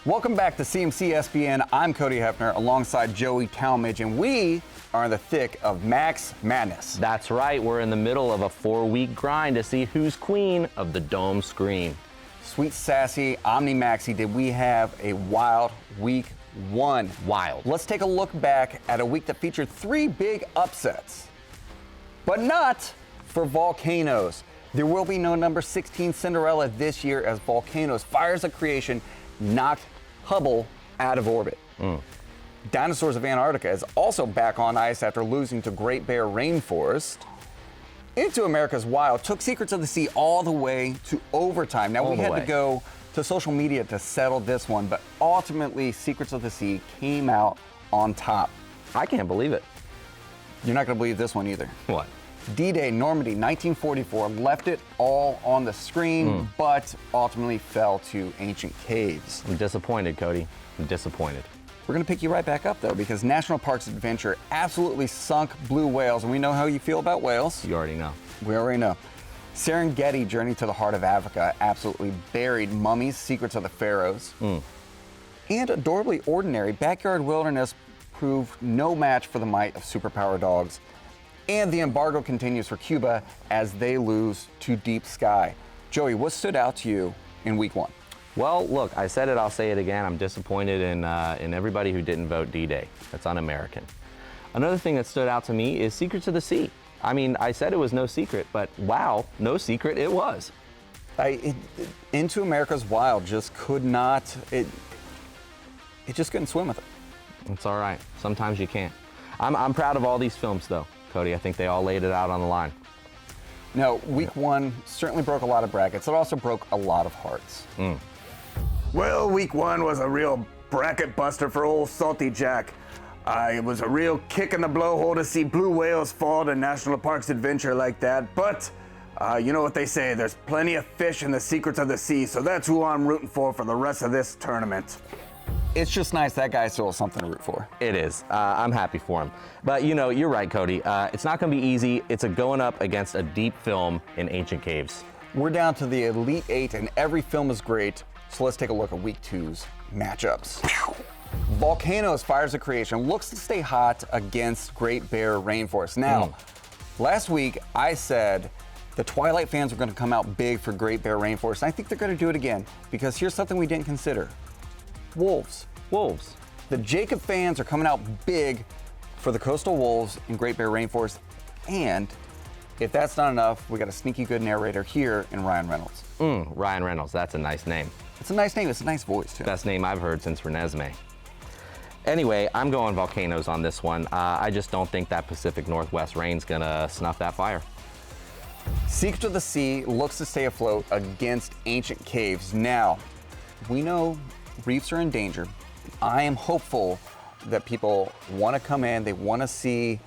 Welcome back to CMC SBN. I'm Cody Hefner alongside Joey Talmadge, and we are in the thick of Max Madness. That's right, we're in the middle of a 4-week grind to see who's queen of the dome screen. Sweet sassy Omni Maxi, did we have a wild week one? Wild. Let's take a look back at a week that featured 3 big upsets, but not for Volcanoes. There will be no number 16 Cinderella this year as Volcanoes Fires of Creation knocked Hubble out of orbit. Dinosaurs of Antarctica is also back on ice after losing to Great Bear Rainforest. Into America's Wild took Secrets of the Sea all the way to overtime. Now, we had to go to social media to settle this one, but ultimately Secrets of the Sea came out on top. I can't believe it. You're not going to believe this one either. What? D-Day, Normandy, 1944, left it all on the screen, but ultimately fell to ancient caves. I'm disappointed, Cody. I'm disappointed. We're going to pick you right back up, though, because National Parks Adventure absolutely sunk blue whales, and we know how you feel about whales. You already know. We already know. Serengeti, Journey to the Heart of Africa, absolutely buried Mummies, Secrets of the Pharaohs. And Adorably Ordinary, Backyard Wilderness proved no match for the might of superpower dogs. And the embargo continues for Cuba as they lose to Deep Sky. Joey, what stood out to you in week one? Well, look, I said it, I'll say it again. I'm disappointed in everybody who didn't vote D-Day. That's un-American. Another thing that stood out to me is Secrets of the Sea. I mean, I said it was no secret, but wow, no secret it was. Into America's Wild just could not, it just couldn't swim with it. It's all right. Sometimes you can't. I'm proud of all these films, though, Cody. I think they all laid it out on the line. No, week one certainly broke a lot of brackets. It also broke a lot of hearts. Well, week one was a real bracket buster for old Salty Jack. It was a real kick in the blowhole to see blue whales fall to National Parks Adventure like that. But you know what they say, there's plenty of fish in the Secrets of the Sea, so that's who I'm rooting for the rest of this tournament. It's just nice that guy still has something to root for. It is. I'm happy for him. But, you know, you're right, Cody. It's not going to be easy. It's going up against a deep film in ancient caves. We're down to the Elite 8, and every film is great. So let's take a look at week two's matchups. Volcanoes Fires of Creation looks to stay hot against Great Bear Rainforest. Now, last week I said the Twilight fans are going to come out big for Great Bear Rainforest. And I think they're going to do it again, because here's something we didn't consider. Wolves. The Jacob fans are coming out big for the Coastal Wolves in Great Bear Rainforest. And if that's not enough, we got a sneaky good narrator here in Ryan Reynolds. Ryan Reynolds, that's a nice name. It's a nice name. It's a nice voice, too. Best name I've heard since Renesmee. Anyway, I'm going Volcanoes on this one. I just don't think that Pacific Northwest rain's gonna snuff that fire. Secrets of the Sea looks to stay afloat against ancient caves. Now, we know reefs are in danger. I am hopeful that people want to come in, they want to see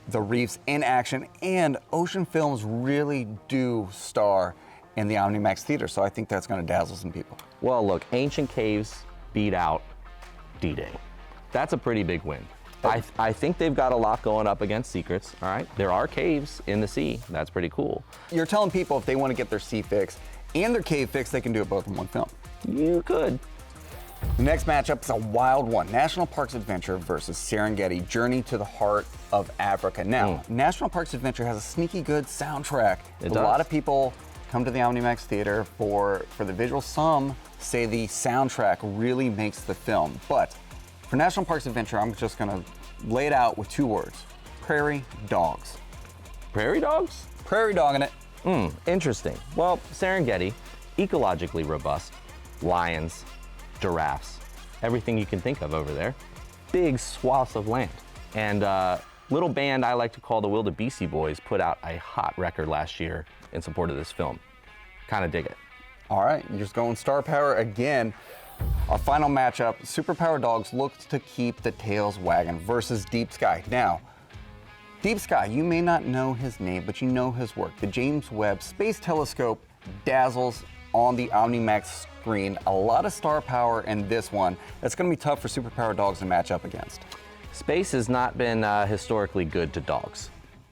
the reefs in action, and ocean films really do star in the OmniMax Theater, so I think that's going to dazzle some people. Well, look, ancient caves beat out D-Day. That's a pretty big win. I think they've got a lot going up against Secrets, all right? There are caves in the sea. That's pretty cool. You're telling people if they want to get their sea fix and their cave fix, they can do it both in one film. You could. The next matchup is a wild one. National Parks Adventure versus Serengeti, Journey to the Heart of Africa. Now, National Parks Adventure has a sneaky good soundtrack. It A does. lot of people come to the OmniMax Theater for the visuals. Some say the soundtrack really makes the film. But for National Parks Adventure, I'm just going to lay it out with 2 words. Prairie dogs. Prairie dogs? Prairie dogging it. Interesting. Well, Serengeti, ecologically robust, lions, giraffes, everything you can think of over there. Big swaths of land. And little band I like to call the Wildebeestie Boys put out a hot record last year in support of this film. Kind of dig it. All right, you're just going star power again. Our final matchup, Superpower Dogs looks to keep the tails wagging versus Deep Sky. Now, Deep Sky, you may not know his name, but you know his work. The James Webb Space Telescope dazzles on the OmniMax screen. A lot of star power in this one. That's going to be tough for Superpower Dogs to match up against. Space has not been historically good to dogs,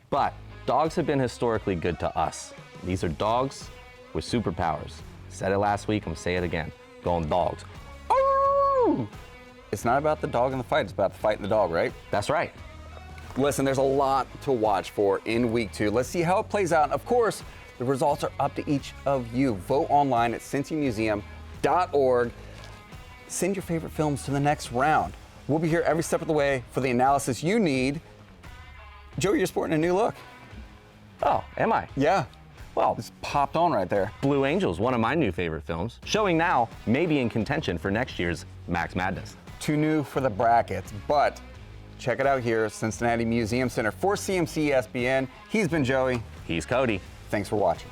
but dogs have been historically good to us. These are dogs with superpowers. Said it last week, I'm gonna say it again. Going dogs. Woo! It's not about the dog and the fight, it's about the fight and the dog, right? That's right. Listen, there's a lot to watch for in week 2. Let's see how it plays out. Of course, the results are up to each of you. Vote online at cincymuseum.org. Send your favorite films to the next round. We'll be here every step of the way for the analysis you need. Joey, you're sporting a new look. Oh, am I? Yeah. Well, It's popped on right there. Blue Angels, one of my new favorite films, showing now, maybe in contention for next year's Max Madness. Too new for the brackets, but check it out here, Cincinnati Museum Center. For CMC ESPN, he's been Joey. He's Cody. Thanks for watching.